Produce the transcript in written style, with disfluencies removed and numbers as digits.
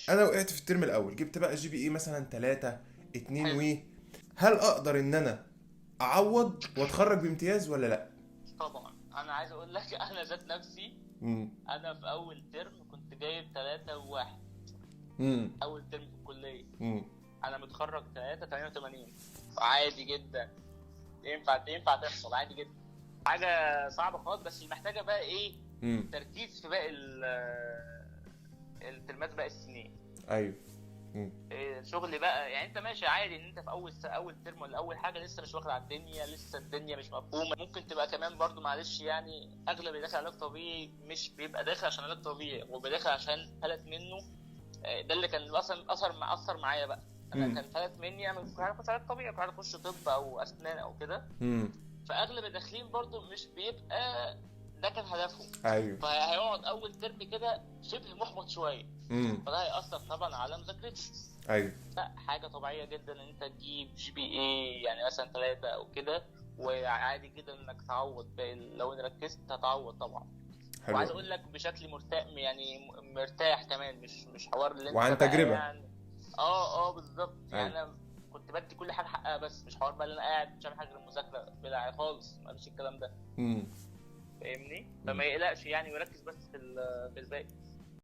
انا وقعت في الترم الاول، جبت بقى جي بي اي مثلا 3 2 حلو. هل اقدر ان انا اعوض واتخرج بامتياز ولا لا؟ طبعا انا عايز اقول لك انا ذات نفسي، امم. انا في اول ترم كنت جايب 3.1. امم. اول ترم في الكليه. امم. انا متخرج 3.88. عادي جدا. ينفع تحصل عادي جدا. حاجه صعبه خالص، بس محتاجه بقى ايه؟ امم. تركيز في باقي الترمات، باقي السنين. ايوه. امم. شغل بقى، يعني انت ماشي عادي ان انت في اول ترم ولا اول حاجه لسه مش واخد على الدنيا، لسه الدنيا مش مفهومه. ممكن تبقى كمان برضو معلش، يعني اغلب اللي داخل علاج طبيعي مش بيبقى داخل عشان علاج طبيعي، هو داخل عشان فلت منه. ده اللي كان اصلا اثر معايا بقى. انا امم. كان فلت مني، انا كنت عايز اخش علاج طبيعي، كنت عايز اخش طب او اسنان او كده. امم. فاغلب الداخلين برضو مش بيبقى ده كان هدفهم. ايوه. فهيقعد اول ترم كده شبه محبط شويه. امم. فده هيأثر طبعا على مذاكرته. ايوه. لا، حاجة طبيعية جدا ان انت تجيب جي بي اي يعني مثلا 3 او كده، وعادي جدا انك تعوض لو ان ركزت هتعوض طبعا. حلو وعايز قوي. اقول لك بشكل مرتاح، يعني مرتاح كمان، مش حوار اللي انت وعن بقى تجربه. يعني. اه بالظبط، ايوه. يعني انا كنت بدي كل حاجة حقها، بس مش حوار بقى اللي انا قاعد مش عامل حاجة غير المذاكرة بلا خالص، ماليش الكلام ده. امم. فاهمني؟ فما يقلقش يعني، ويركز بس في الباقي.